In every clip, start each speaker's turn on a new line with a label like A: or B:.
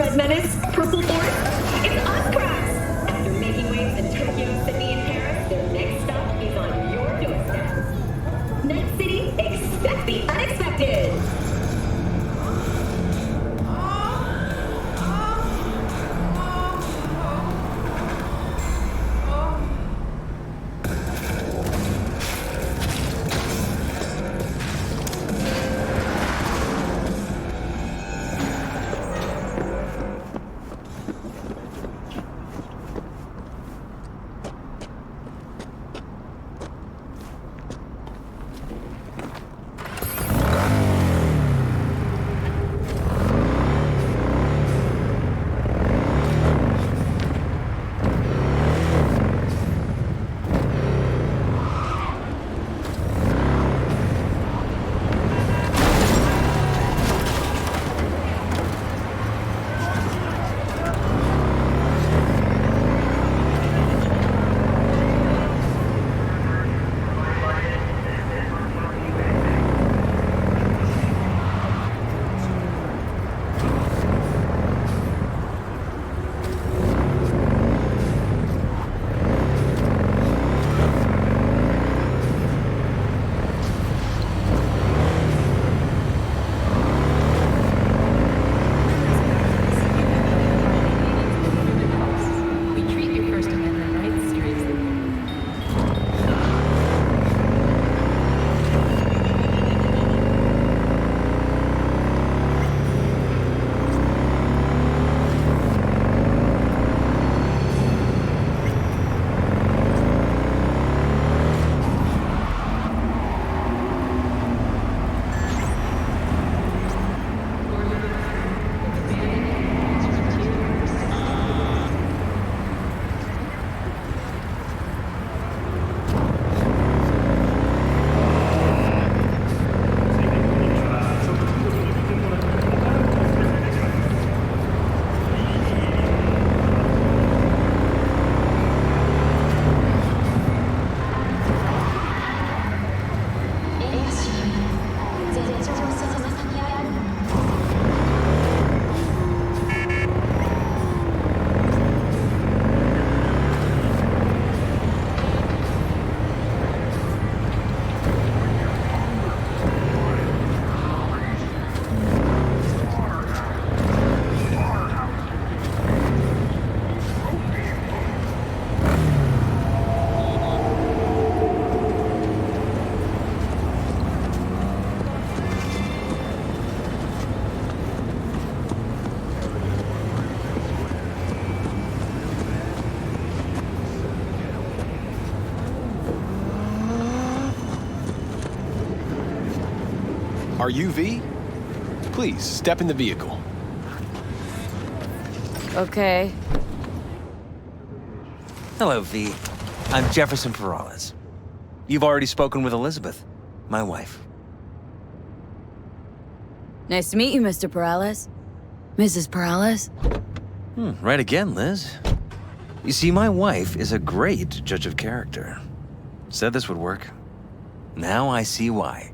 A: Red Menace, Purple Force, it's Oscars! After making waves in Tokyo, Sydney, and Paris, their next stop is on your doorstep. Night City, expect the unexpected!
B: Are you V? Please, step in the vehicle.
C: Okay.
D: Hello, V. I'm Jefferson Peralez. You've already spoken with Elizabeth, my wife.
C: Nice to meet you, Mr. Peralez. Mrs. Peralez?
D: Right again, Liz. You see, my wife is a great judge of character. Said this would work. Now I see why.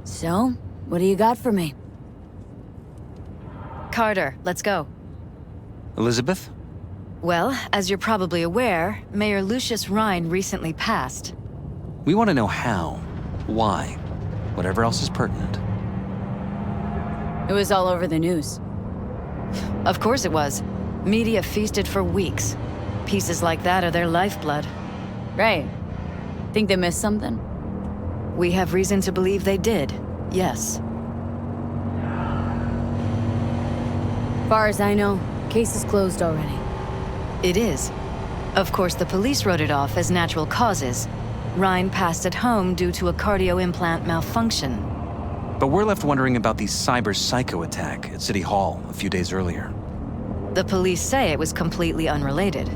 C: So, what do you got for me?
E: Carter, let's go.
D: Elizabeth?
E: Well, as you're probably aware, Mayor Lucius Rhine recently passed.
D: We want to know how, why, whatever else is pertinent.
C: It was all over the news.
E: Of course it was. Media feasted for weeks. Pieces like that are their lifeblood.
C: Right. Think they missed something?
E: We have reason to believe they did, yes.
C: Far as I know, case is closed already.
E: It is. Of course, the police wrote it off as natural causes. Rhine passed at home due to a cardio implant malfunction.
D: But we're left wondering about the cyber psycho attack at City Hall a few days earlier.
E: The police say it was completely unrelated.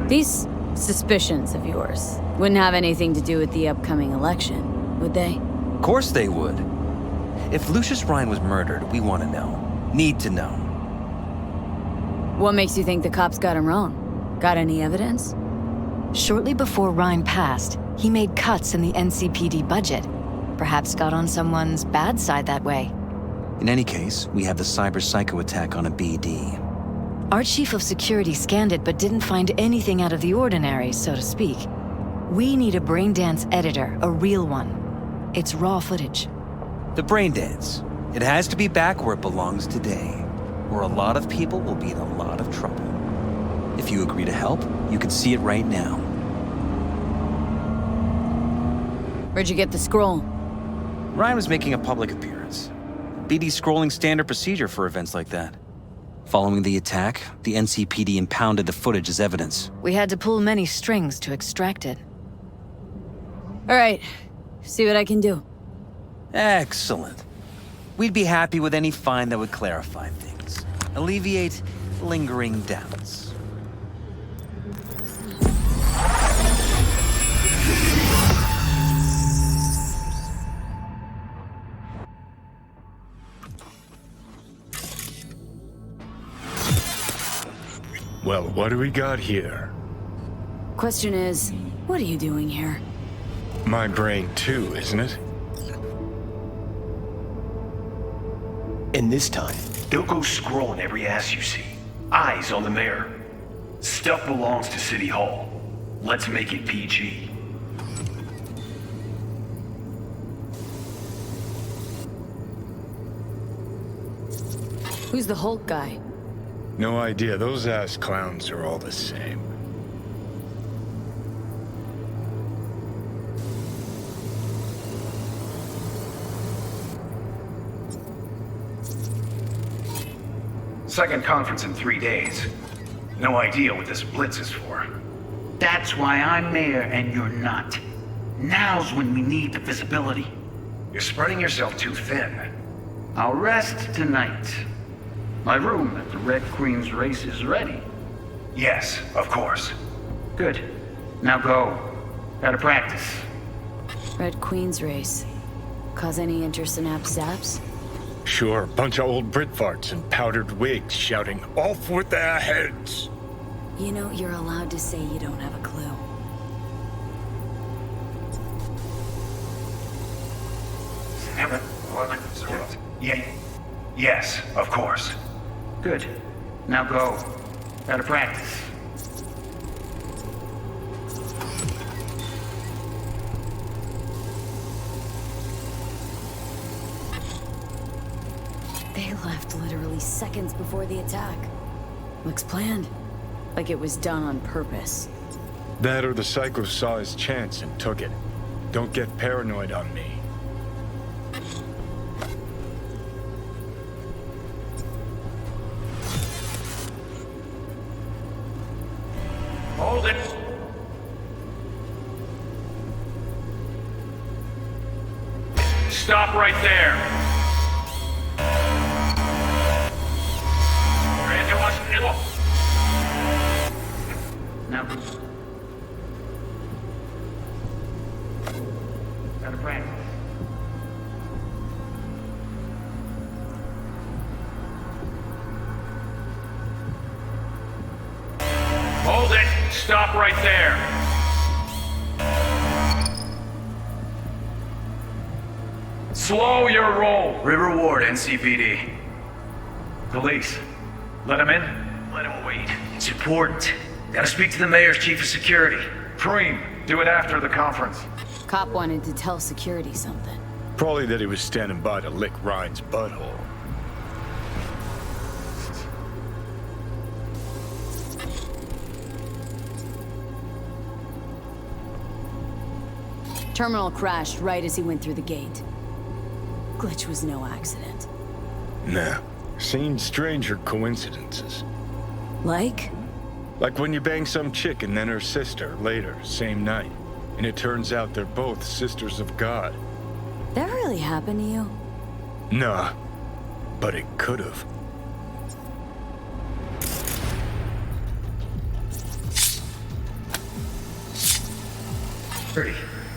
C: These suspicions of yours wouldn't have anything to do with the upcoming election, would they?
D: Of course they would. If Lucius Rhine was murdered, we want to know. Need to know.
C: What makes you think the cops got him wrong? Got any evidence?
E: Shortly before Rhine passed, he made cuts in the NCPD budget. Perhaps got on someone's bad side that way.
D: In any case, we have the cyber psycho attack on a BD.
E: Our chief of security scanned it but didn't find anything out of the ordinary, so to speak. We need a braindance editor, a real one. It's raw footage.
D: The braindance. It has to be back where it belongs today, or a lot of people will be in a lot of trouble. If you agree to help, you can see it right now.
C: Where'd you get the scroll?
D: Ryan was making a public appearance. BD scrolling standard procedure for events like that. Following the attack, the NCPD impounded the footage as evidence.
E: We had to pull many strings to extract it.
C: All right, see what I can do.
D: Excellent. We'd be happy with any find that would clarify things, alleviate lingering doubts.
F: Well, what do we got here?
C: Question is, what are you doing here?
F: My brain too, isn't it?
B: And this time,
G: Don't go scrolling every ass you see. Eyes on the mayor. Stuff belongs to City Hall. Let's make it PG.
C: Who's the Hulk guy?
F: No idea. Those ass clowns are all the same.
G: Second conference in 3 days. No idea what this blitz is for.
H: That's why I'm mayor and you're not. Now's when we need the visibility.
G: You're spreading yourself too thin.
H: I'll rest tonight. My room at the Red Queen's race is ready.
G: Yes, of course.
H: Good. Now go. Gotta practice.
C: Red Queen's race. Cause any interest in App Zaps?
F: Sure, bunch of old Brit farts in powdered wigs shouting, "Off with their heads!"
C: You know, you're allowed to say you don't have a clue.
G: Yeah. Yes, of course.
H: Good. Now go. Gotta practice.
C: They left literally seconds before the attack. Looks planned. Like it was done on purpose.
F: That or the psycho saw his chance and took it. Don't get paranoid on me.
G: Hold it! Stop right there!
H: Now go. Gotta practice.
G: Hold it! Stop right there! Slow your roll! River Ward, NCPD. Police. Let him in? Let him wait.
H: It's important. Gotta speak to the mayor's chief of security.
G: Cream, do it after the conference.
C: Cop wanted to tell security something.
F: Probably that he was standing by to lick Ryan's butthole.
C: Terminal crashed right as he went through the gate. Glitch was no accident.
F: Nah, seen stranger coincidences.
C: Like?
F: Like when you bang some chick and then her sister later, same night. And it turns out they're both sisters of God.
C: That really happened to you?
F: Nah, but it could've.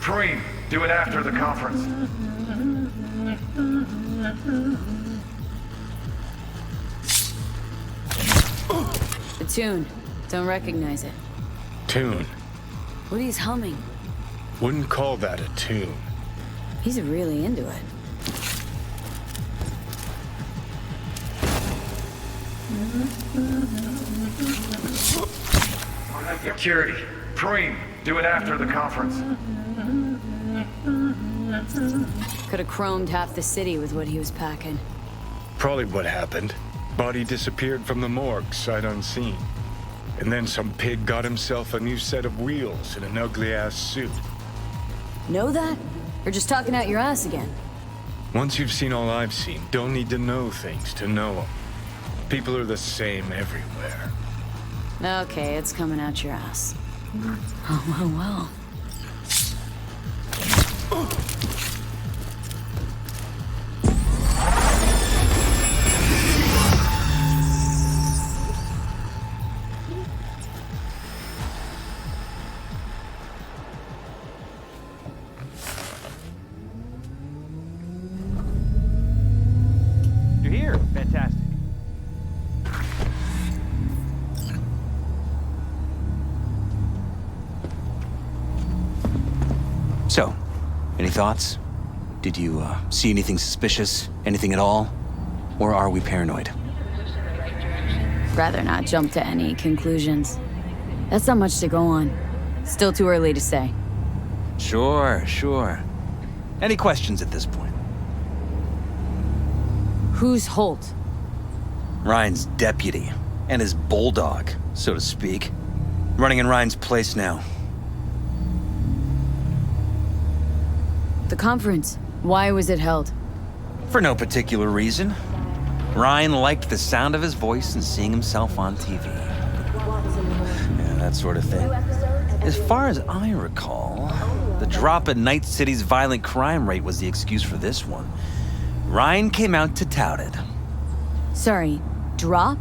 G: Cream, do it after the conference.
C: The tune. Don't recognize it.
F: Tune.
C: What he's humming.
F: Wouldn't call that a tune.
C: He's really into it.
G: Security. Preem, do it after the conference.
C: Could have chromed half the city with what he was packing.
F: Probably what happened. Body disappeared from the morgue, sight unseen. And then some pig got himself a new set of wheels and an ugly-ass suit.
C: Know that? Or just talking out your ass again?
F: Once you've seen all I've seen, don't need to know things to know them. People are the same everywhere.
C: Okay, it's coming out your ass. Oh, well.
D: You're here. Fantastic. So, any thoughts? Did you see anything suspicious? Anything at all? Or are we paranoid?
C: Rather not jump to any conclusions. That's not much to go on. Still too early to say.
D: Sure. Any questions at this point?
C: Who's Holt?
D: Ryan's deputy, and his bulldog, so to speak. Running in Ryan's place now.
C: The conference. Why was it held?
D: For no particular reason. Ryan liked the sound of his voice and seeing himself on TV. Yeah, that sort of thing. As far as I recall, the drop in Night City's violent crime rate was the excuse for this one. Ryan came out to tout it.
C: Sorry, drop?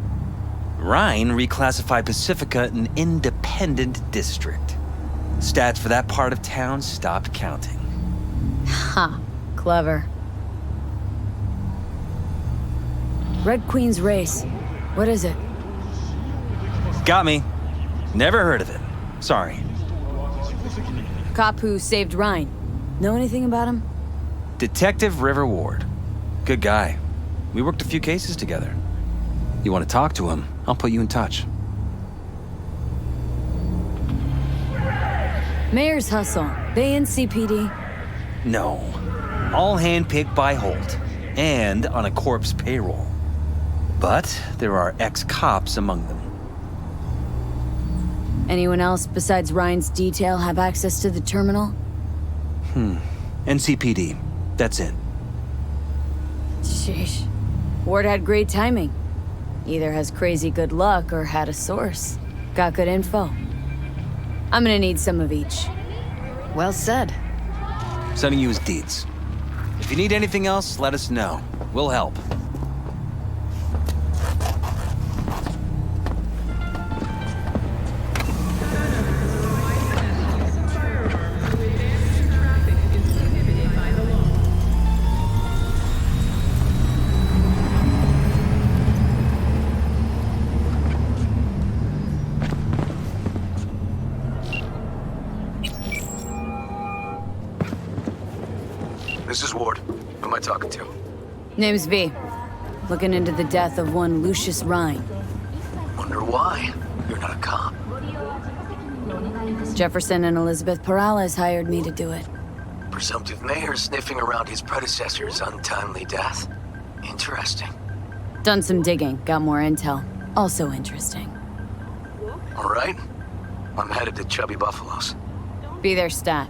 D: Ryan reclassified Pacifica an independent district. Stats for that part of town stopped counting.
C: Ha, clever. Red Queen's race. What is it?
D: Got me. Never heard of it. Sorry.
C: Cop who saved Ryan. Know anything about him?
D: Detective River Ward. Good guy. We worked a few cases together. You want to talk to him, I'll put you in touch.
C: Mayor's hustle. They in CPD?
D: No. All handpicked by Holt. And on a corpse payroll. But there are ex-cops among them.
C: Anyone else besides Ryan's detail have access to the terminal?
D: NCPD. That's it.
C: Sheesh. Ward had great timing. Either has crazy good luck or had a source. Got good info. I'm gonna need some of each.
E: Well said.
D: Sending you his deeds. If you need anything else, let us know. We'll help.
B: This is Ward. Who am I talking to?
C: Name's V. Looking into the death of one Lucius Ryan.
B: Wonder why? You're not a cop.
C: Jefferson and Elizabeth Peralez hired me to do it.
B: Presumptive mayor sniffing around his predecessor's untimely death. Interesting.
C: Done some digging, got more intel. Also interesting.
B: All right. I'm headed to Chubby Buffalo's.
C: Be there, stat.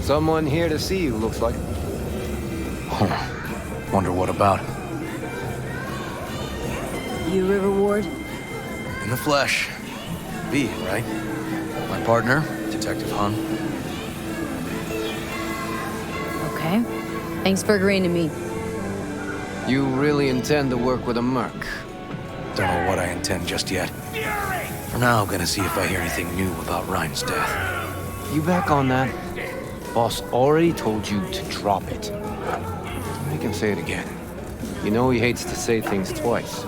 I: Someone here to see you, looks like.
B: Huh. Wonder what about.
C: You River Ward?
B: In the flesh. V, right? My partner, Detective Hahn.
C: Okay. Thanks for agreeing to meet.
I: You really intend to work with a merc?
B: Don't know what I intend just yet. For now, I'm gonna see if I hear anything new about Ryan's death.
I: You back on that? Boss already told you to drop it. Make him say it again. You know he hates to say things twice.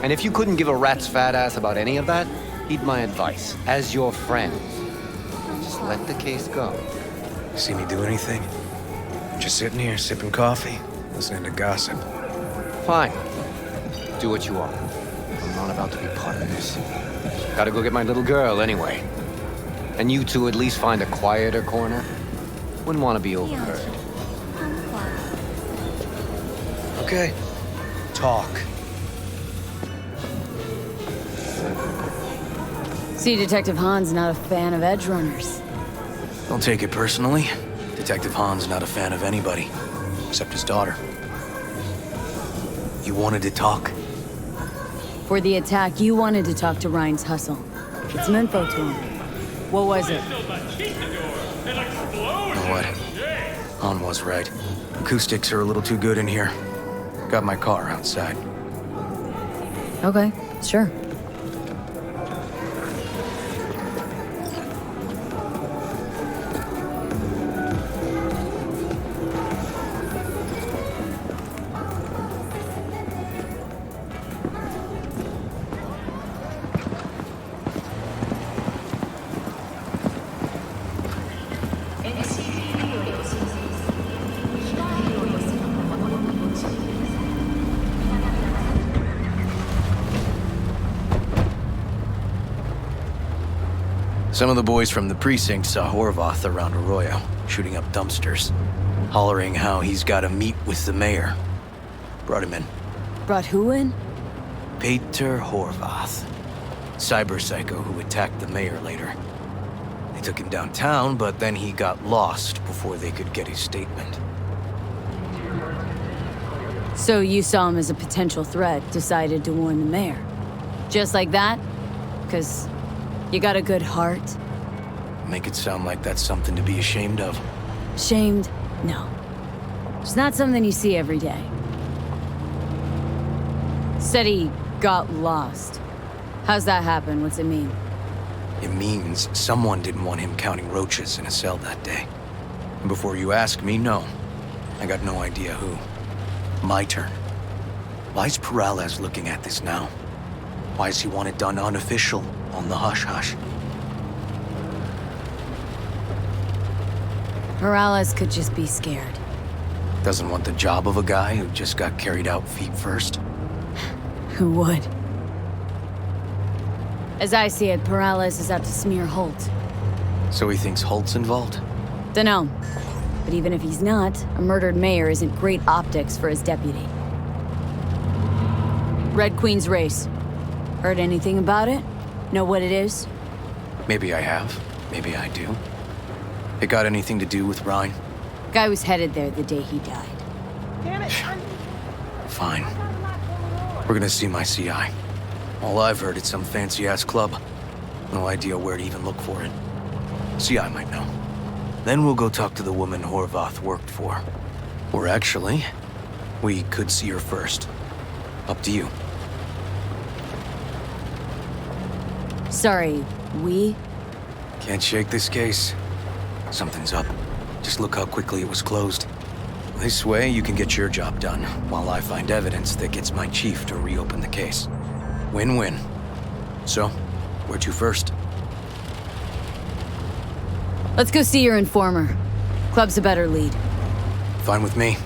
I: And if you couldn't give a rat's fat ass about any of that, heed my advice. As your friend, just let the case go.
B: See me do anything? Just sitting here, sipping coffee, listening to gossip.
I: Fine. Do what you want. I'm not about to be part of this. Gotta go get my little girl anyway. And you two at least find a quieter corner. Wouldn't want to be overheard.
B: Okay. Talk.
C: See, Detective Hahn's not a fan of edge runners.
B: Don't take it personally. Detective Hahn's not a fan of anybody, except his daughter. You wanted to talk?
C: For the attack, you wanted to talk to Ryan's hustle. Get some info to him. What was it?
B: You know what? Hahn was right. Acoustics are a little too good in here. Got my car outside.
C: Okay, sure.
B: Some of the boys from the precinct saw Horvath around Arroyo, shooting up dumpsters, hollering how he's got to meet with the mayor. Brought him in.
C: Brought who in?
B: Peter Horvath. Cyber psycho who attacked the mayor later. They took him downtown, but then he got lost before they could get his statement.
C: So you saw him as a potential threat, decided to warn the mayor. Just like that? 'Cause you got a good heart?
B: Make it sound like that's something to be ashamed of.
C: Shamed? No. It's not something you see every day. Said he got lost. How's that happen? What's it mean?
B: It means someone didn't want him counting roaches in a cell that day. And before you ask me, no. I got no idea who. My turn. Why's Peralez looking at this now? Why does he want it done unofficial, on the hush-hush?
C: Peralez could just be scared.
B: Doesn't want the job of a guy who just got carried out feet first?
C: Who would? As I see it, Peralez is out to smear Holt.
B: So he thinks Holt's involved?
C: Dunno. But even if he's not, a murdered mayor isn't great optics for his deputy. Red Queen's race. Heard anything about it? Know what it is?
B: Maybe I have. Maybe I do. It got anything to do with Ryan?
C: Guy was headed there the day he died.
B: Fine. We're gonna see my CI. All I've heard, it's some fancy-ass club. No idea where to even look for it. CI might know. Then we'll go talk to the woman Horvath worked for. Or actually, we could see her first. Up to you.
C: Sorry, we?
B: Can't shake this case. Something's up. Just look how quickly it was closed. This way, you can get your job done, while I find evidence that gets my chief to reopen the case. Win-win. So, where to first?
C: Let's go see your informer. Club's a better lead.
B: Fine with me.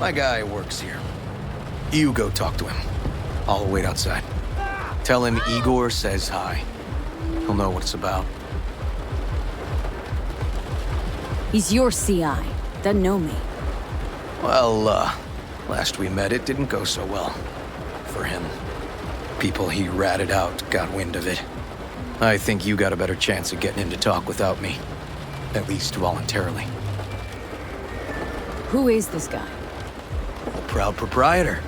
B: My guy works here. You go talk to him. I'll wait outside. Tell him Igor says hi. He'll know what it's about.
C: He's your CI. Doesn't know me.
B: Well, last we met, it didn't go so well. For him. People he ratted out got wind of it. I think you got a better chance of getting him to talk without me. At least voluntarily.
C: Who is this guy?
B: The proud proprietor.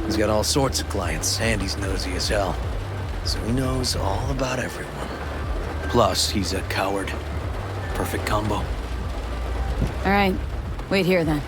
B: He's got all sorts of clients, and he's nosy as hell. So he knows all about everyone. Plus, he's a coward. Perfect combo.
C: All right. Wait here, then.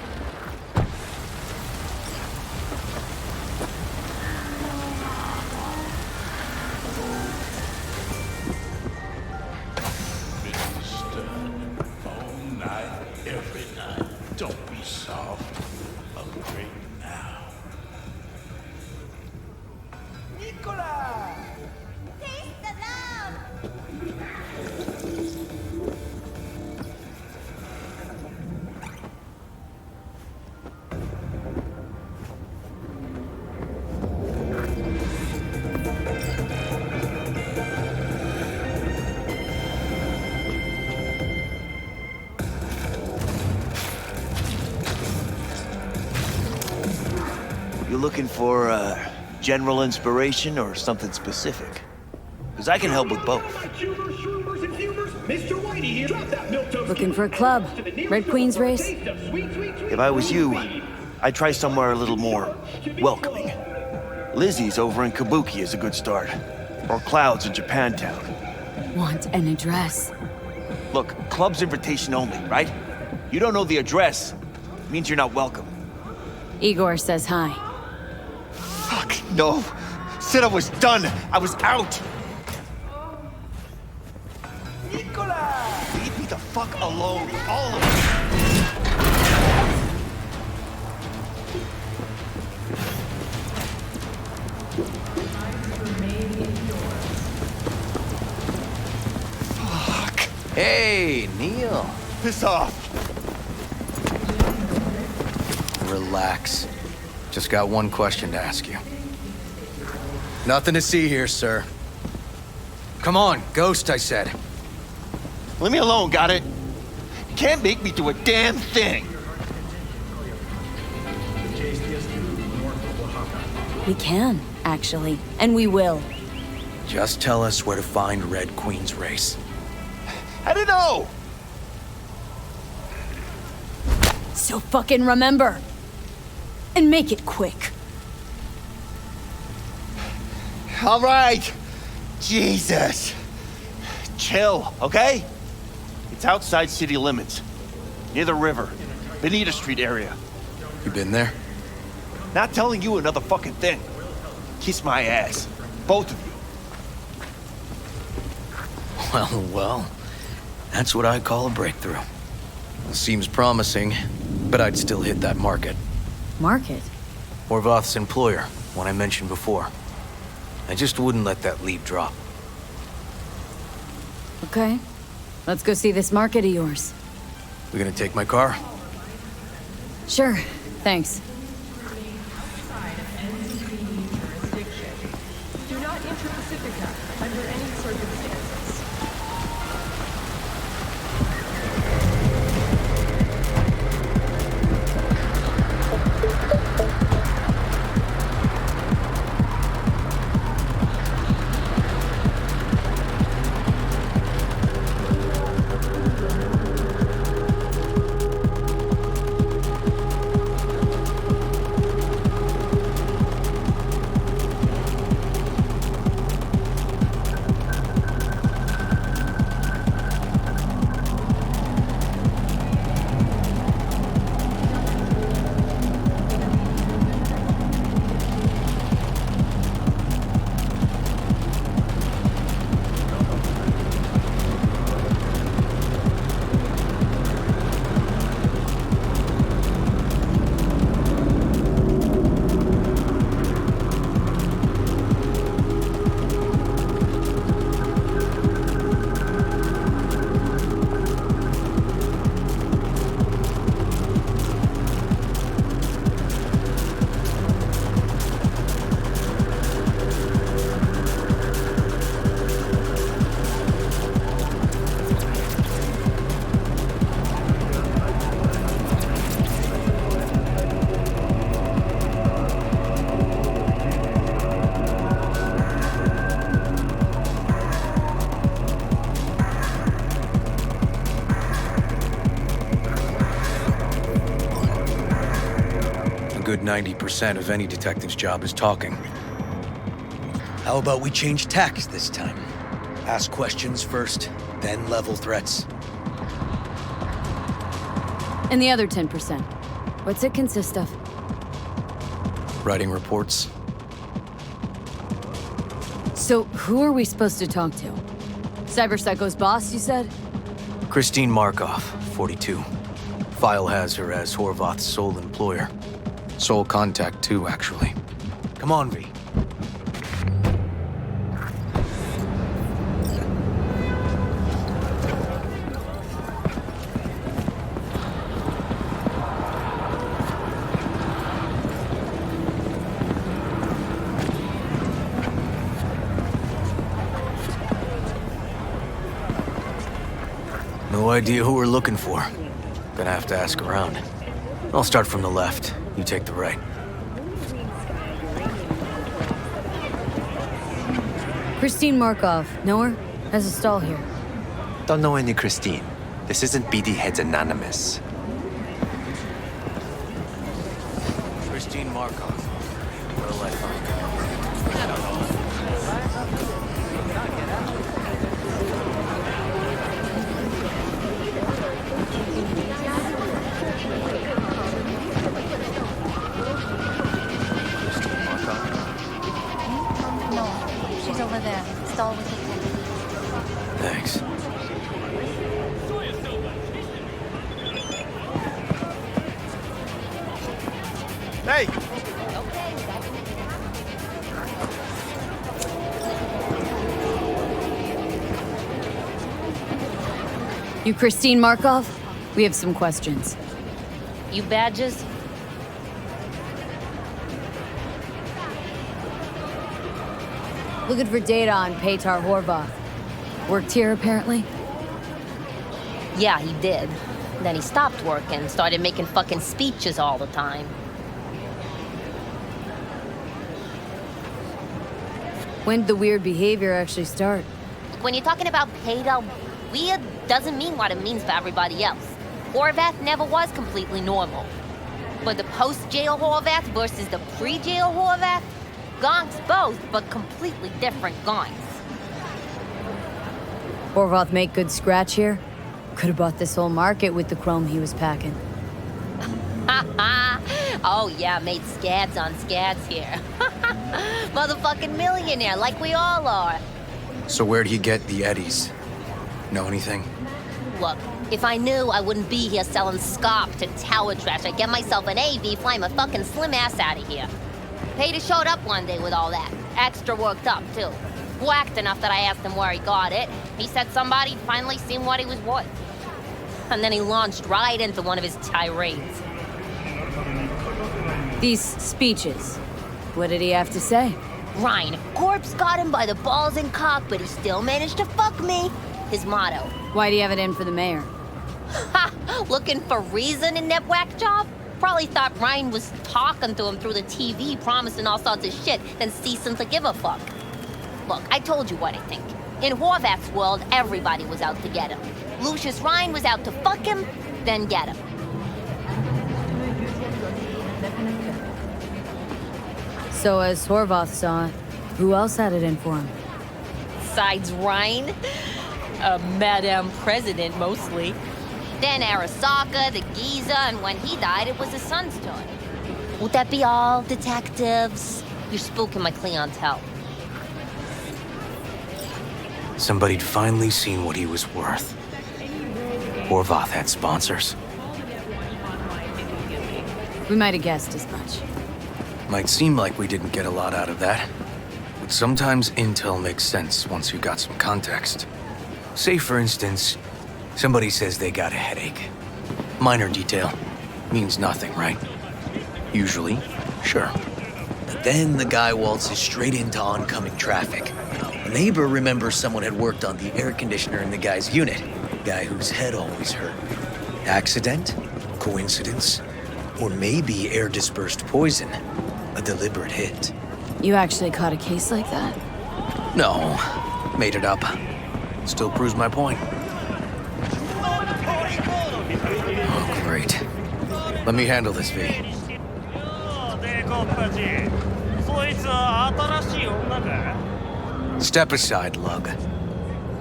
J: You looking for general inspiration or something specific? Because I can help with both.
C: Looking for a club. Red Queen's race?
J: If I was you, I'd try somewhere a little more welcoming. Lizzie's over in Kabuki is a good start. Or Cloud's in Japantown.
C: Want an address?
J: Look, club's invitation only, right? You don't know the address, means you're not welcome.
C: Igor says hi.
J: Fuck, no. Said I was done. I was out. Nicola! Leave me the fuck alone, all of you. Fuck.
B: Hey, Neil.
J: Piss off.
B: Relax. Just got one question to ask you. Nothing to see here, sir. Come on, Ghost, I said.
J: Leave me alone, got it? You can't make me do a damn thing.
C: We can, actually. And we will.
B: Just tell us where to find Red Queen's race.
J: I don't know.
C: So fucking remember. And make it quick.
J: All right. Jesus. Chill, okay? It's outside city limits. Near the river. Benita Street area.
B: You been there?
J: Not telling you another fucking thing. Kiss my ass. Both of you.
B: Well. That's what I call a breakthrough. Seems promising, but I'd still hit that market.
C: Market?
B: Horvath's employer, one I mentioned before. I just wouldn't let that lead drop.
C: Okay. Let's go see this market of yours.
B: We gonna take my car?
C: Sure. Thanks.
K: Do not enter Pacifica under any circumstances.
B: good 90% of any detective's job is talking.
L: How about we change tacks this time? Ask questions first, then level threats.
C: And the other 10%, what's it consist of?
B: Writing reports.
C: So, who are we supposed to talk to? Cyberpsycho's boss, you said?
B: Christine Markov, 42. File has her as Horvath's sole employer. Sole contact, too, actually. Come on, V. No idea who we're looking for. Gonna have to ask around. I'll start from the left. You take the right.
C: Christine Markov. Know her? Has a stall here.
I: Don't know any Christine. This isn't BD Heads Anonymous.
B: Christine Markov. What'll I find?
M: She's over there. Stall with the
B: Thanks.
J: Hey!
C: You Christine Markov? We have some questions.
M: You badges?
C: Looking for data on Petar Horvath. Worked here, apparently?
M: Yeah, he did. Then he stopped working and started making fucking speeches all the time.
C: When did the weird behavior actually start?
M: When you're talking about Petar, weird doesn't mean what it means for everybody else. Horvath never was completely normal. But the post-jail Horvath versus the pre-jail Horvath? Gonks both, but completely different gonks.
C: Horvath make good scratch here? Could have bought this whole market with the chrome he was packing.
M: Oh yeah, made scads on scads here. Motherfucking millionaire, like we all are.
B: So where'd he get the eddies? Know anything?
M: Look, if I knew, I wouldn't be here selling scop to tower trash. I'd get myself an AV, fly my fucking slim ass out of here. Peter showed up one day with all that. Extra worked up, too. Whacked enough that I asked him where he got it. He said somebody'd finally seen what he was worth. And then he launched right into one of his tirades.
C: These speeches. What did he have to say?
M: Ryan, corpse got him by the balls and cock, but he still managed to fuck me. His motto.
C: Why do you have it in for the mayor?
M: Ha! Looking for reason in that whack job? Probably thought Ryan was talking to him through the TV, promising all sorts of shit, then ceasing to give a fuck. Look, I told you what I think. In Horvath's world, everybody was out to get him. Lucius Ryan was out to fuck him, then get him.
C: So as Horvath saw it, who else had it in for him?
M: Besides Ryan? Madame President, mostly. Then Arasaka, the Giza, and when he died, it was his son's turn. Would that be all, detectives? You're spooking my clientele.
B: Somebody'd finally seen what he was worth. Horvath had sponsors.
C: We might have guessed as much.
B: Might seem like we didn't get a lot out of that. But sometimes intel makes sense once you got some context. Say, for instance, somebody says they got a headache. Minor detail. Means nothing, right? Usually, sure.
L: But then the guy waltzes straight into oncoming traffic. A neighbor remembers someone had worked on the air conditioner in the guy's unit. Guy whose head always hurt. Accident? Coincidence? Or maybe air-dispersed poison. A deliberate hit.
C: You actually caught a case like that?
B: No. Made it up. Still proves my point. Oh, great. Let me handle this, V. Step aside, Lug.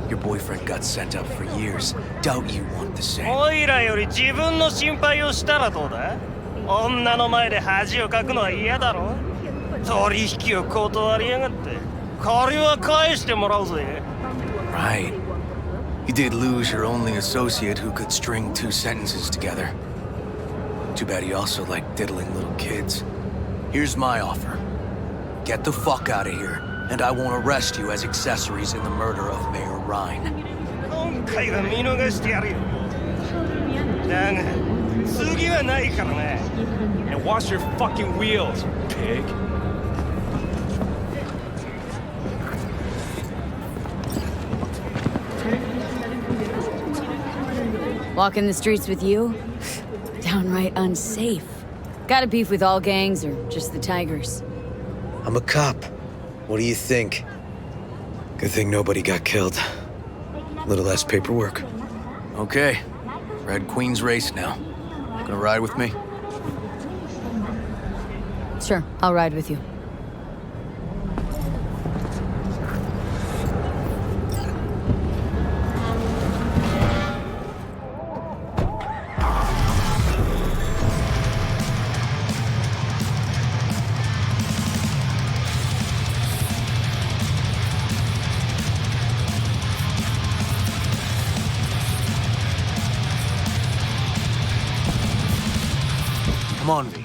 B: Your boyfriend got sent up for years. Doubt you want the same.
N: おいらより自分の心配をしたらどうだ？女の前で恥をかくのは嫌だろ？取引を断りやがって。借りは返してもらうぜ。
B: Right. You did lose your only associate who could string 2 sentences together. Too bad he also liked diddling little kids. Here's my offer. Get the fuck out of here, and I won't arrest you as accessories in the murder of Mayor Ryan.
N: 今回は見逃してやるよ。だが、次はないからね。
G: And wash your fucking wheels, pig.
C: Walking the streets with you? Downright unsafe. Got a beef with all gangs or just the Tigers?
B: I'm a cop. What do you think? Good thing nobody got killed. A little less paperwork. Okay. Red Queen's race now. Gonna ride with me?
C: Sure, I'll ride with you.
B: Come on, V.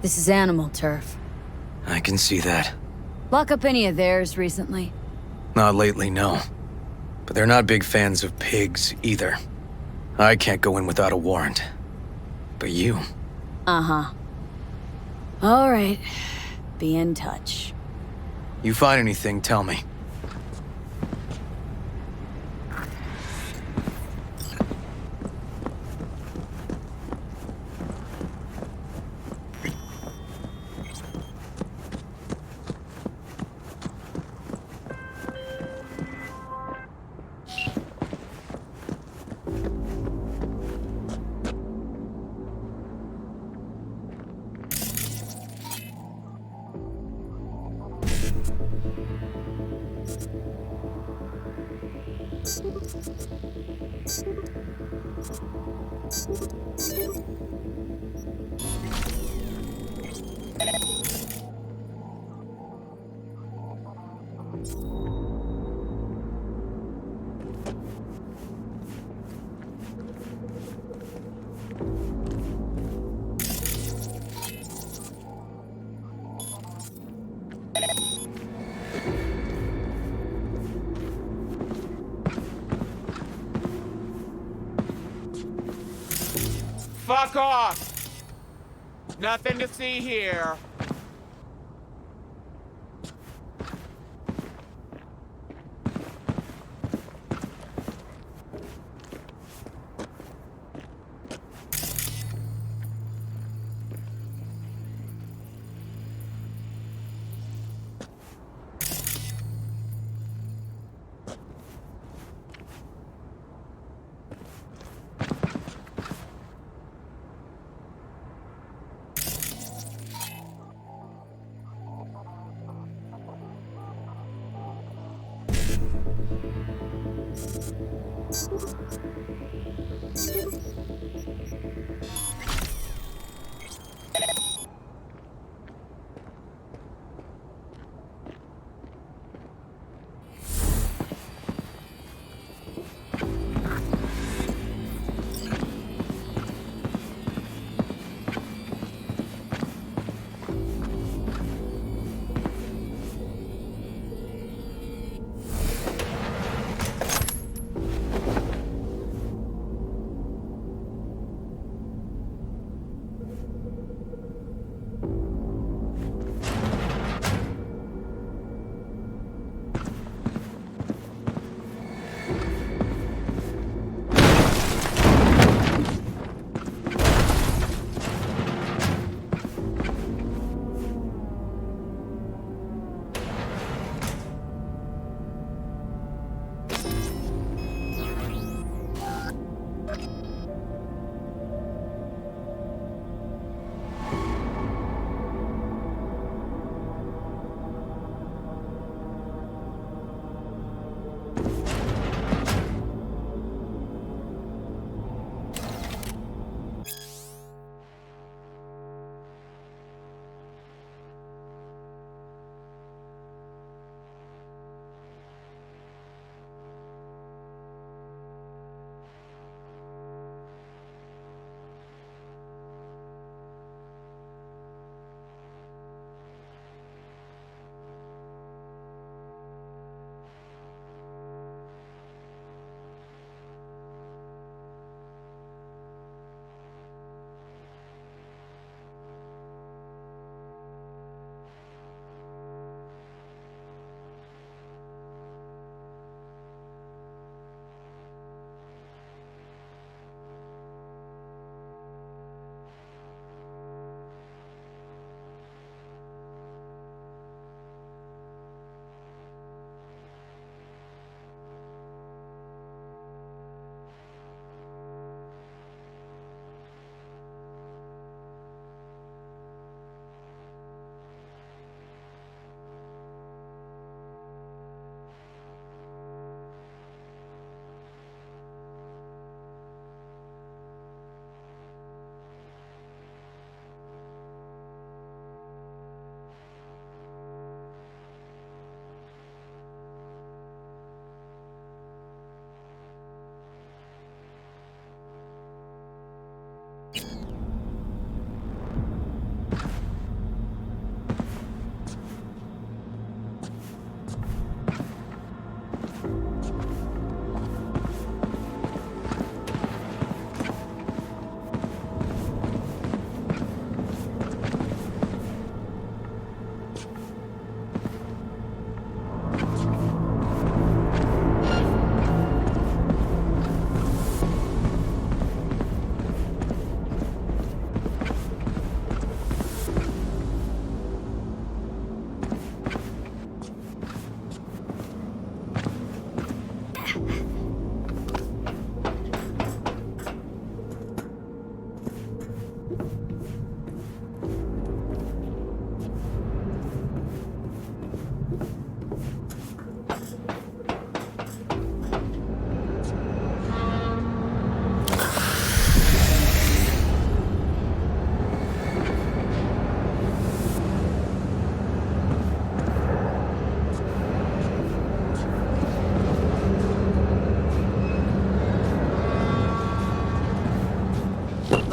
C: This is animal turf.
B: I can see that.
C: Lock up any of theirs recently?
B: Not lately, no. But they're not big fans of pigs, either. I can't go in without a warrant. But you...
C: Uh-huh. All right. Be in touch.
B: You find anything, tell me.
O: Fuck off! Nothing to see here.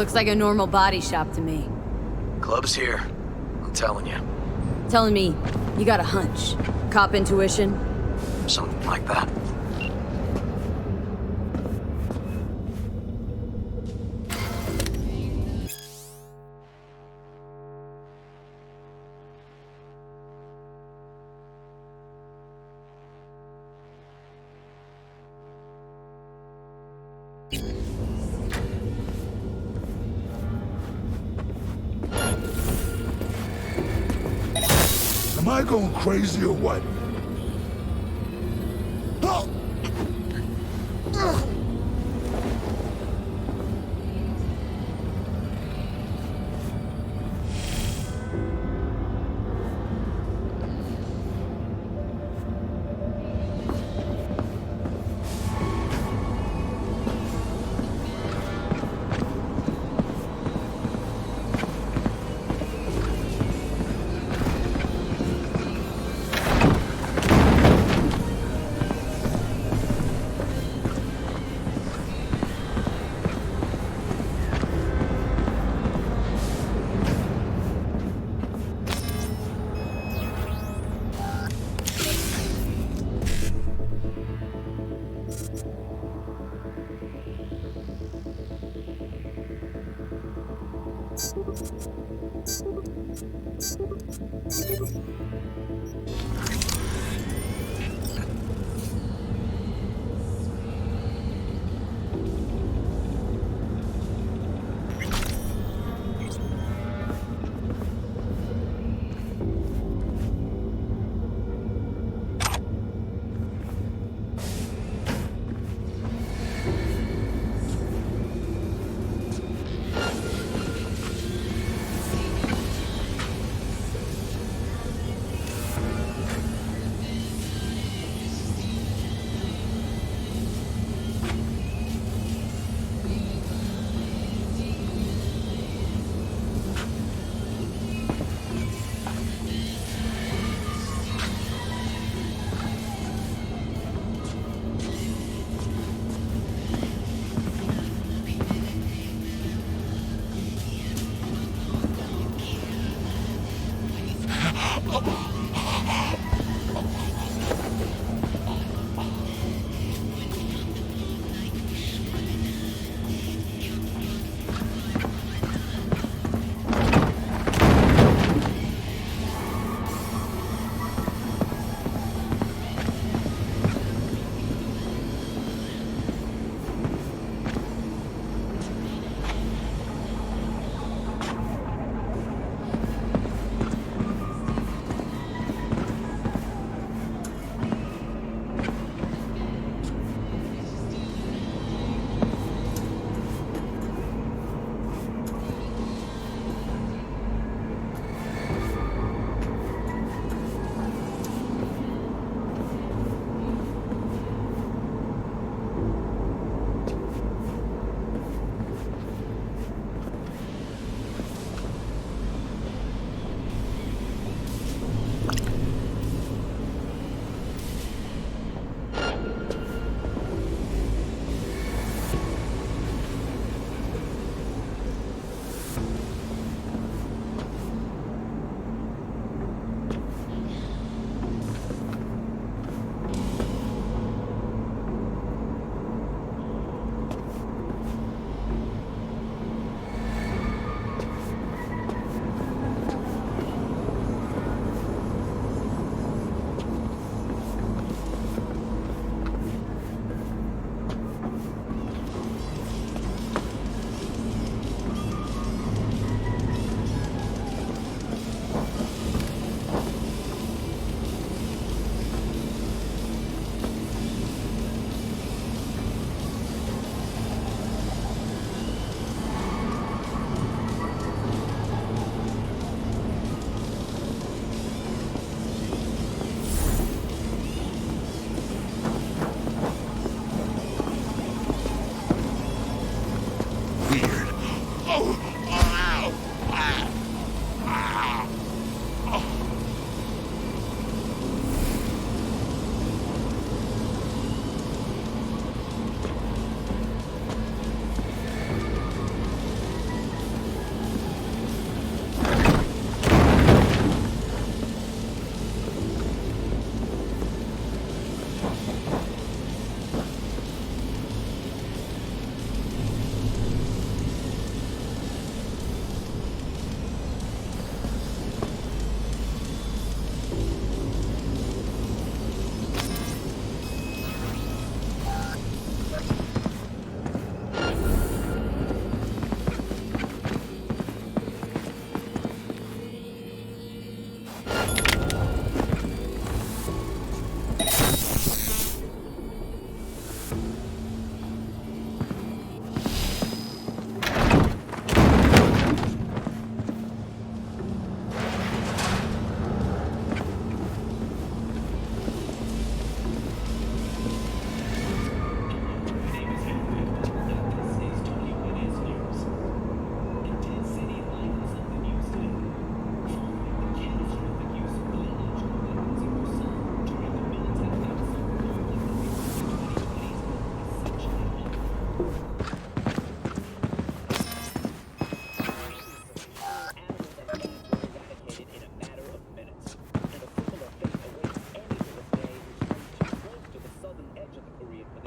C: Looks like a normal body shop to me.
B: Club's here. I'm telling you.
C: Telling me you got a hunch. Cop intuition?
B: Something like that.
P: Am I going crazy or what?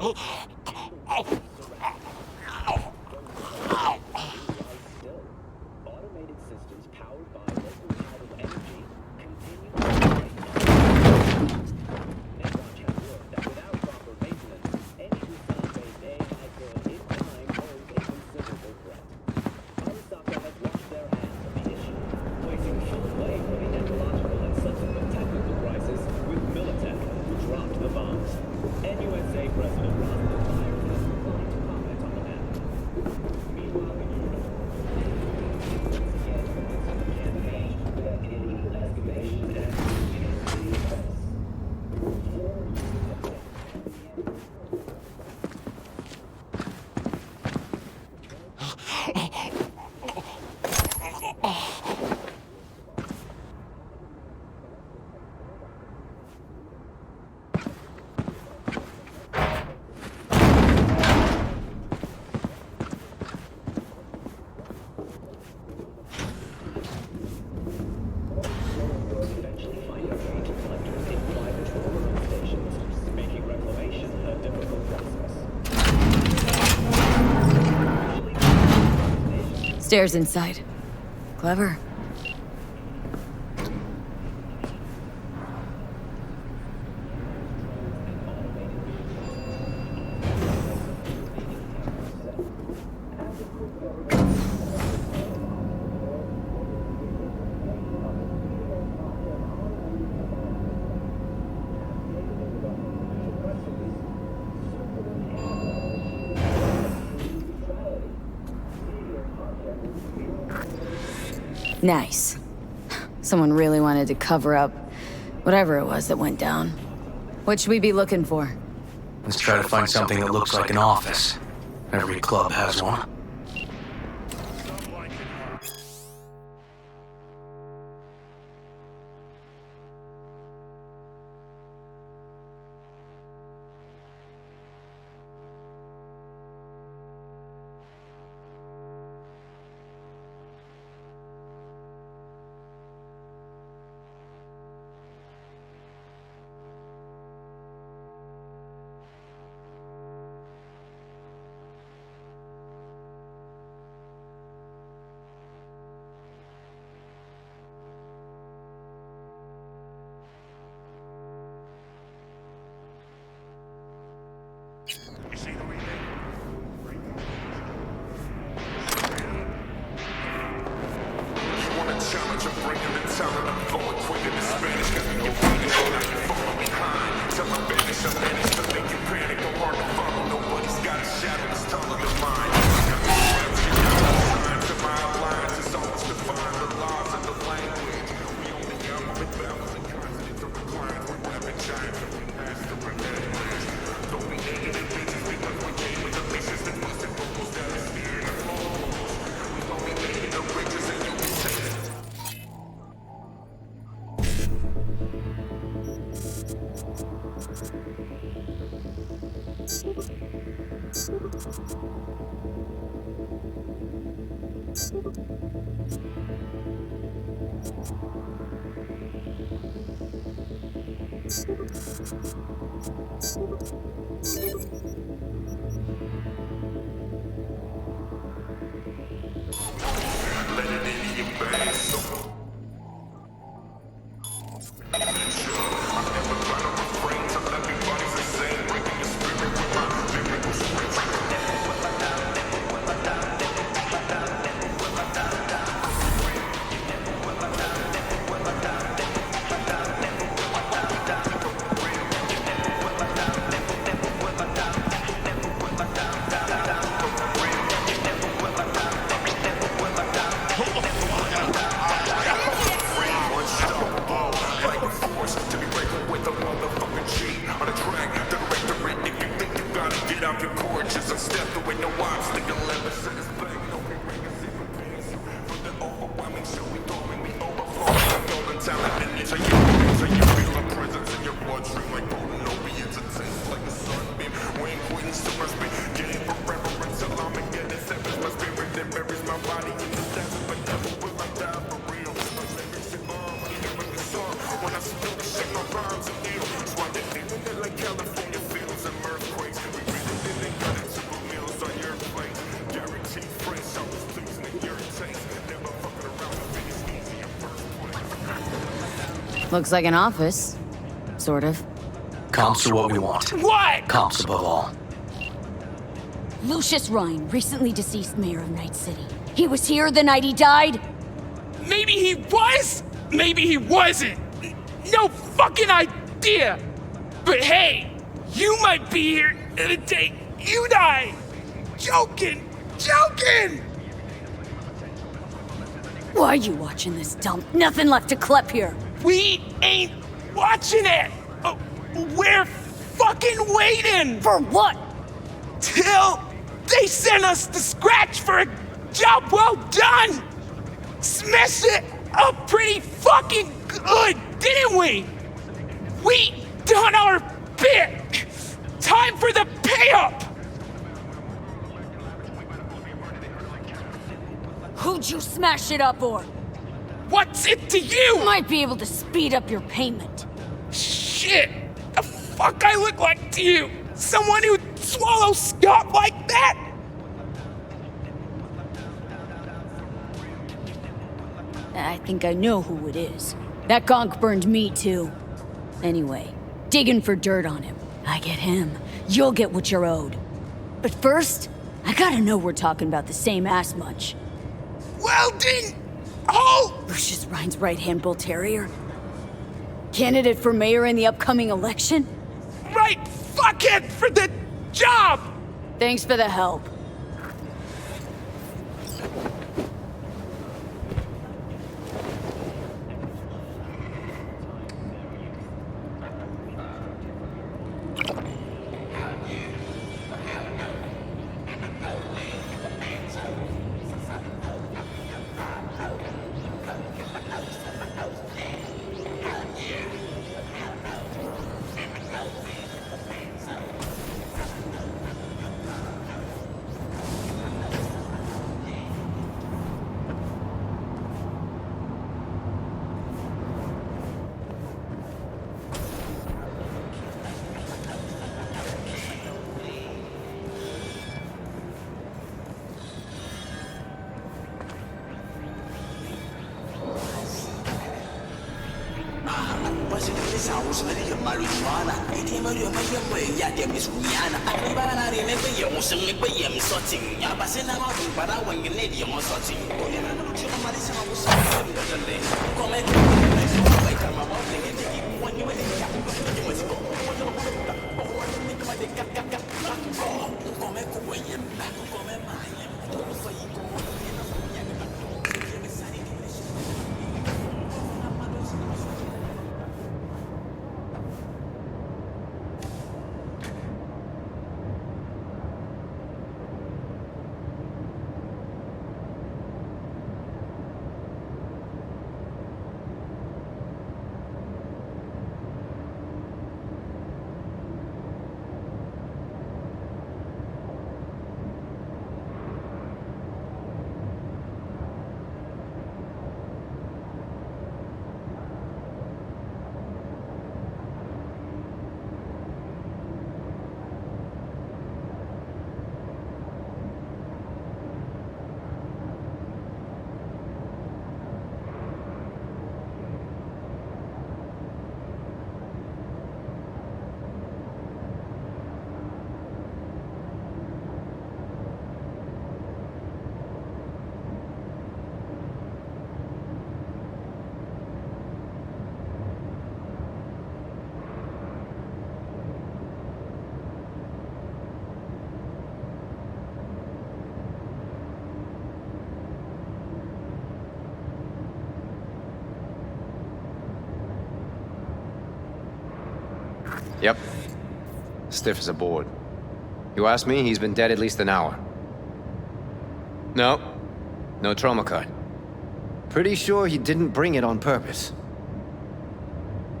A: Automated systems powered by local tidal energy continue to Netwatch has learned that without proper maintenance, any Busan-based AI drone in time pose a considerable threat. Arasaka has washed their hands of the issue, placing full blame for the ecological and subsequent technical crisis with Militech, who dropped the bombs. NUSA President Rosalind Myers has declined to comment on the matter. Meanwhile, in Europe, campaign that illegal excavations and
C: Stairs inside. Clever. Nice. Someone really wanted to cover up whatever it was that went down. What should we be looking for?
B: Let's try to find something that looks like an office. Every club has one.
C: Looks like an office. Sort of.
B: Comps are what we want.
O: What?
B: Comps above all.
C: Lucius Ryan, recently deceased mayor of Night City. He was here the night he died?
O: Maybe he was, maybe he wasn't. No fucking idea. But hey, you might be here the day you die. Joking.
C: Why are you watching this dump? Nothing left to clip here.
O: We ain't watching it. We're fucking waiting.
C: For what?
O: Till they send us the scratch for a job well done. Smashed it up pretty fucking good, didn't we? We done our bit. Time for the pay-up.
C: Who'd you smash it up for?
O: What's it to you?
C: Might be able to speed up your payment.
O: Shit! The fuck I look like to you? Someone who'd swallow Scott like that?
C: I think I know who it is. That gonk burned me too. Anyway, digging for dirt on him. I get him. You'll get what you're owed. But first, I gotta know we're talking about the same ass much.
O: Welding! Oh!
C: Lucius Ryan's right-hand bull terrier? Candidate for mayor in the upcoming election?
O: Right fuckhead for the job!
C: Thanks for the help.
I: Yep. Stiff as a board. You ask me, he's been dead at least an hour. No. No trauma card. Pretty sure he didn't bring it on purpose.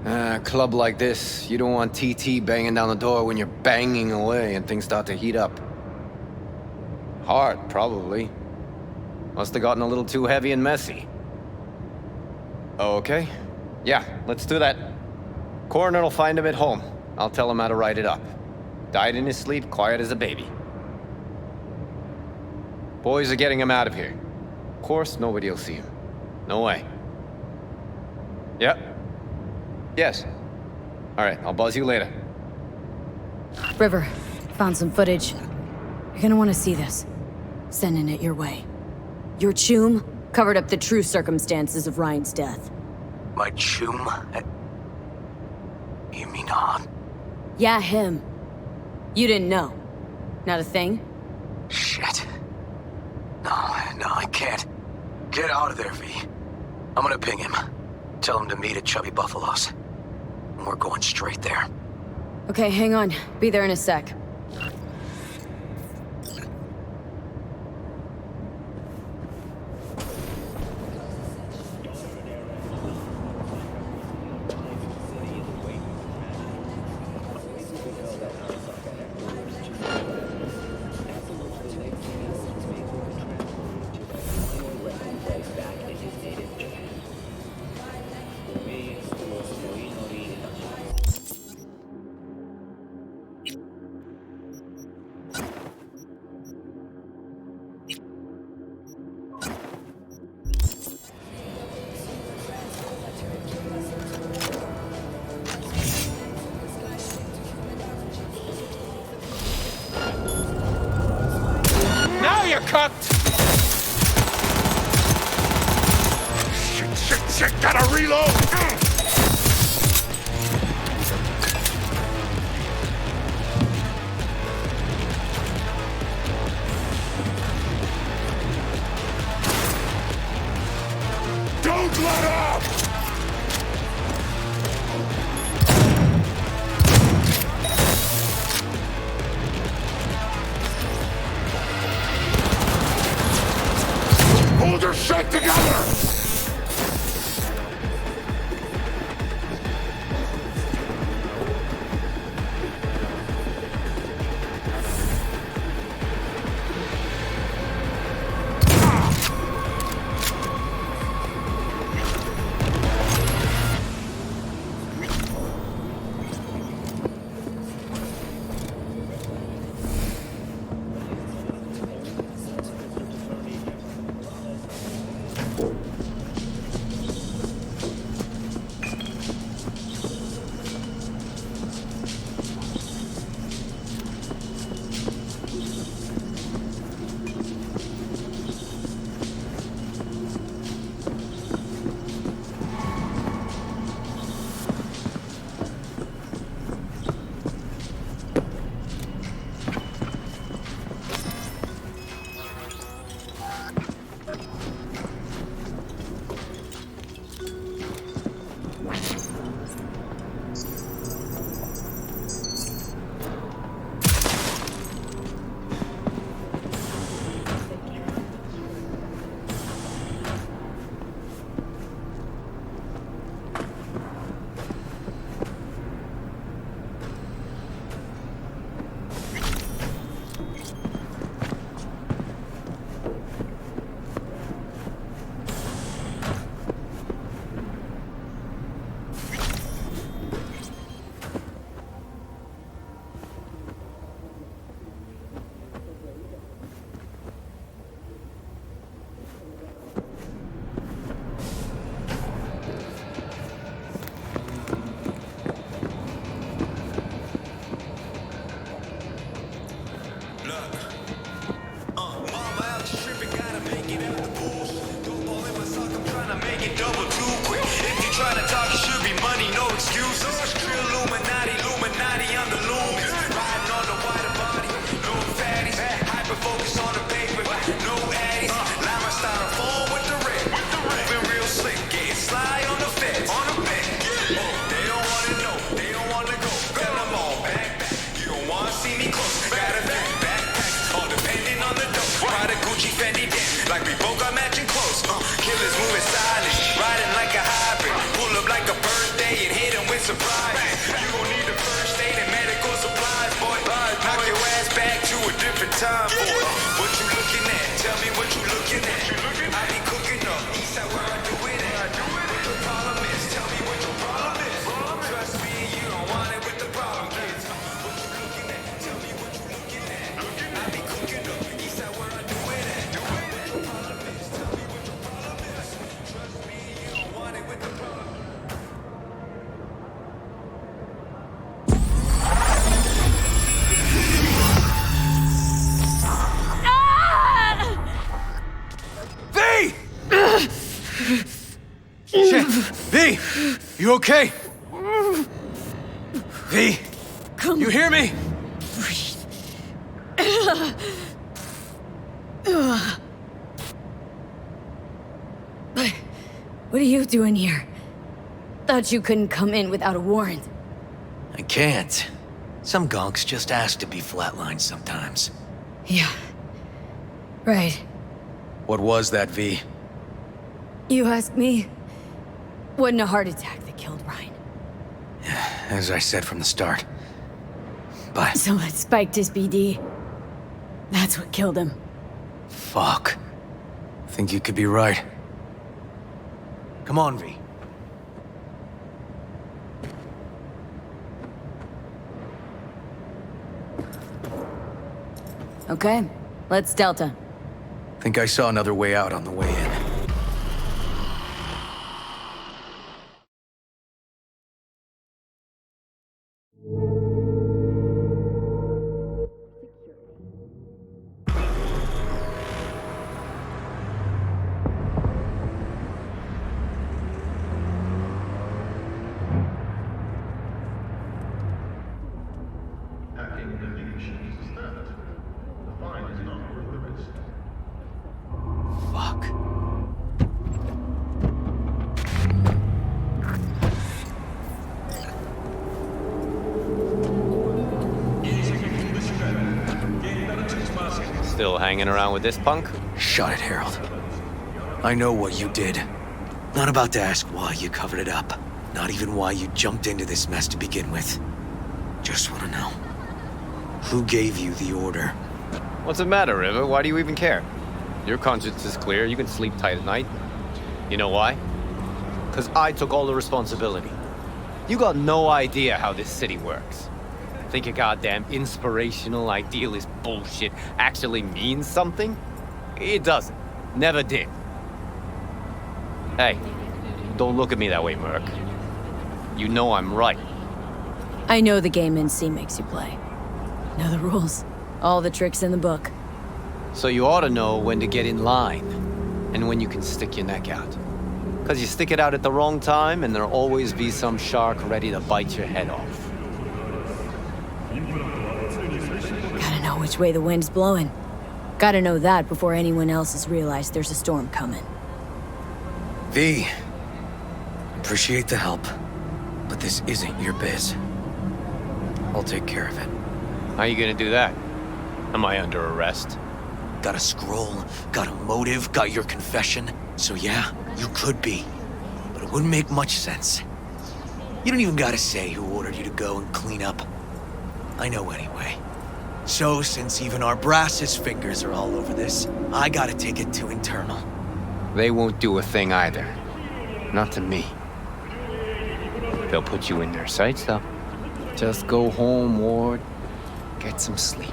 I: A club like this, you don't want TT banging down the door when you're banging away and things start to heat up. Hard, probably. Must have gotten a little too heavy and messy. Okay. Yeah, let's do that. Coroner'll find him at home. I'll tell him how to write it up. Died in his sleep, quiet as a baby. Boys are getting him out of here. Of course, nobody'll see him. No way. Yep. Yes. All right, I'll buzz you later.
C: River, found some footage. You're gonna want to see this. Sending it your way. Your chum covered up the true circumstances of Ryan's death.
B: My chum? You mean Han?
C: Yeah, him. You didn't know. Not a thing?
B: Shit. No, I can't. Get out of there, V. I'm gonna ping him. Tell him to meet at Chubby Buffalo's. And we're going straight there.
C: Okay, hang on. Be there in a sec.
O: Now you're cooked! Shit, gotta reload! Don't let up! Hold your shit together!
Q: Time for it. What you looking at? Tell me what you looking at. I be cooking up. East side where I do it at. What your problem is? Tell me what your problem is. Trust me, you don't want it with the problem kids. What you looking at? Tell me what you looking at. I be cooking up. East side where I do it at. What your problem is? Tell me what your problem is. Trust me, you don't want it with the problem.
B: You okay? V? You hear me?
C: What are you doing here? Thought you couldn't come in without a warrant.
B: I can't. Some gonks just ask to be flatlined sometimes.
C: Yeah. Right.
B: What was that, V?
C: You ask me? Wasn't a heart attack that killed Ryan.
B: As I said from the start. But...
C: Someone spiked his BD. That's what killed him.
B: Fuck. Think you could be right. Come on, V.
C: Okay, let's Delta.
B: Think I saw another way out on the way in. Fuck.
I: Still hanging around with this punk?
B: Shut it, Harold. I know what you did. Not about to ask why you covered it up. Not even why you jumped into this mess to begin with. Just want to know. Who gave you the order?
I: What's the matter, River? Why do you even care? Your conscience is clear. You can sleep tight at night. You know why? Because I took all the responsibility. You got no idea how this city works. Think your goddamn inspirational, idealist bullshit actually means something? It doesn't. Never did. Hey, don't look at me that way, Merc. You know I'm right.
C: I know the game NC makes you play. Know the rules. All the tricks in the book.
I: So you ought to know when to get in line, and when you can stick your neck out. Because you stick it out at the wrong time, and there'll always be some shark ready to bite your head off.
C: Gotta know which way the wind's blowing. Gotta know that before anyone else has realized there's a storm coming.
B: V, appreciate the help, but this isn't your biz. I'll take care of it.
I: How you gonna do that? Am I under arrest?
B: Got a scroll, got a motive, got your confession. So yeah, you could be. But it wouldn't make much sense. You don't even gotta say who ordered you to go and clean up. I know anyway. So since even our brass's fingers are all over this, I gotta take it to internal.
I: They won't do a thing either. Not to me. They'll put you in their sights, though. Just go home, Ward. Get some sleep.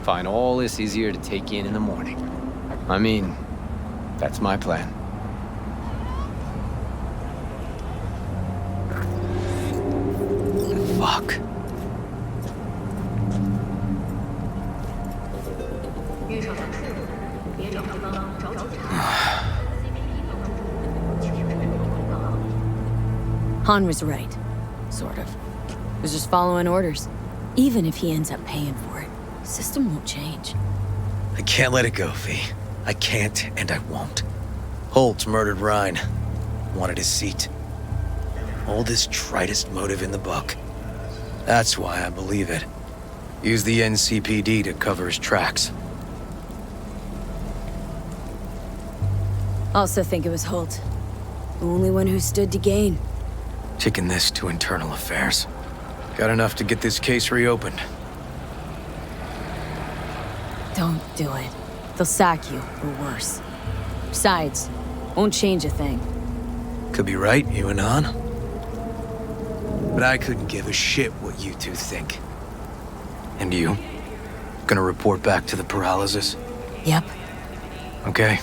I: Find all this easier to take in the morning. I mean, that's my plan.
B: Fuck.
C: Han was right. Sort of. Was just following orders. Even if he ends up paying for it, system won't change.
B: I can't let it go, V. I can't, and I won't. Holt murdered Ryan. Wanted his seat. Oldest, tritest motive in the book. That's why I believe it. Use the NCPD to cover his tracks.
C: Also think it was Holt. The only one who stood to gain.
B: Taking this to internal affairs. Got enough to get this case reopened.
C: Don't do it. They'll sack you, or worse. Besides, won't change a thing.
B: Could be right, you and Han. But I couldn't give a shit what you two think. And you? Gonna report back to the Peralez's?
C: Yep.
B: Okay.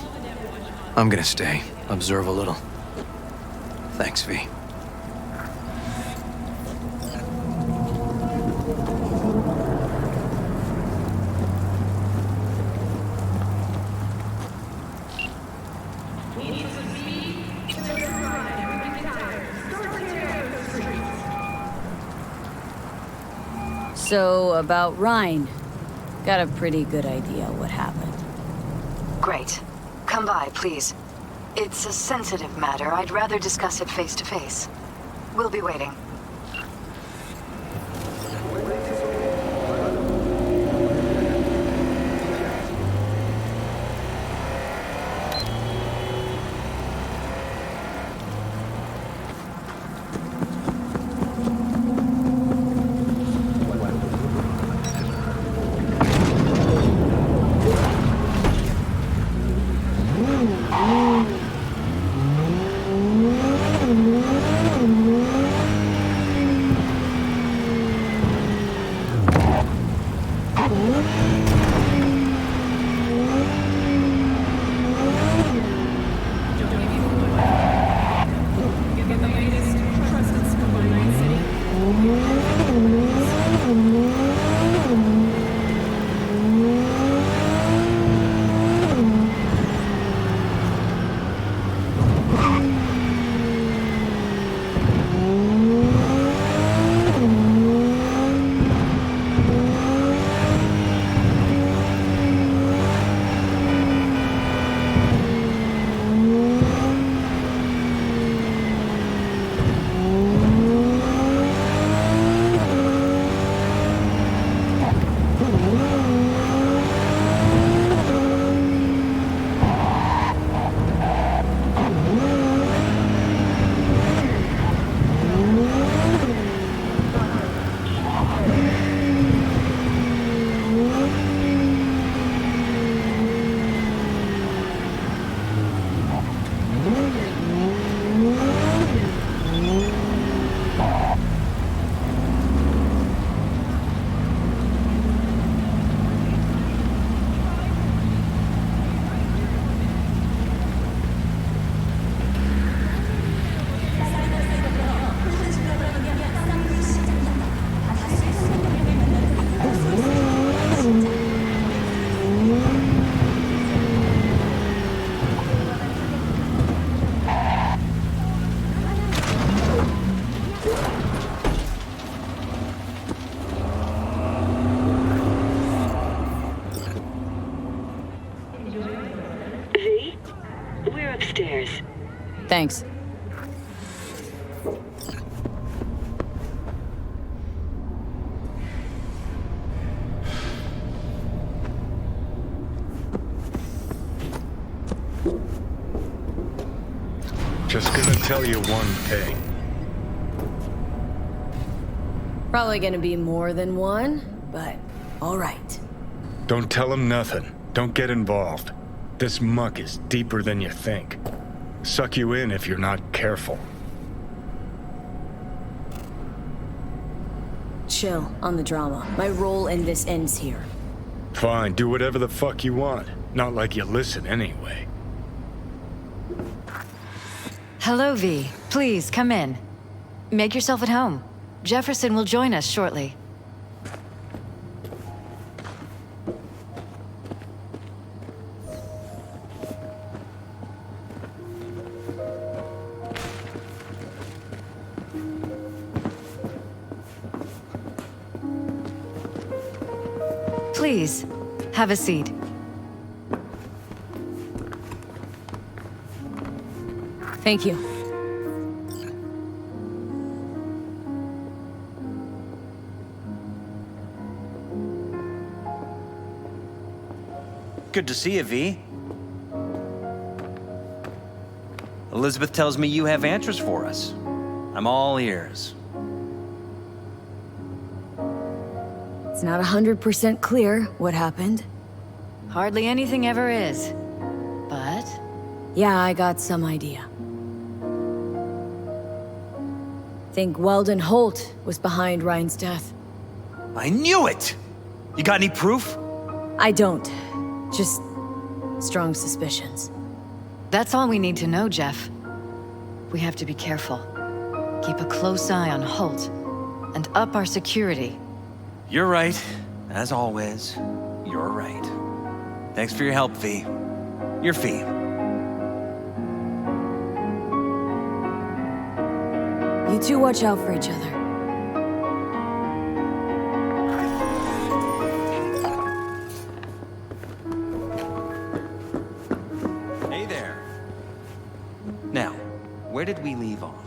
B: I'm gonna stay. Observe a little. Thanks, V.
C: So, about Ryan. Got a pretty good idea what happened.
E: Great. Come by, please. It's a sensitive matter. I'd rather discuss it face to face. We'll be waiting.
C: Thanks.
F: Just gonna tell you one thing.
C: Probably gonna be more than one, but all right.
F: Don't tell him nothing. Don't get involved. This muck is deeper than you think. Suck you in if you're not careful.
C: Chill on the drama. My role in this ends here.
F: Fine, do whatever the fuck you want. Not like you listen anyway.
E: Hello, V. Please, come in. Make yourself at home. Jefferson will join us shortly. Please, have a seat.
C: Thank you.
D: Good to see you, V. Elizabeth tells me you have answers for us. I'm all ears.
C: It's not 100% clear what happened.
E: Hardly anything ever is. But...
C: yeah, I got some idea. Think Weldon Holt was behind Ryan's death.
D: I knew it! You got any proof?
C: I don't. Just strong suspicions.
E: That's all we need to know, Jeff. We have to be careful. Keep a close eye on Holt, and up our security.
D: You're right. As always, you're right. Thanks for your help, V. Your fee.
C: You two watch out for each other.
D: did we leave off?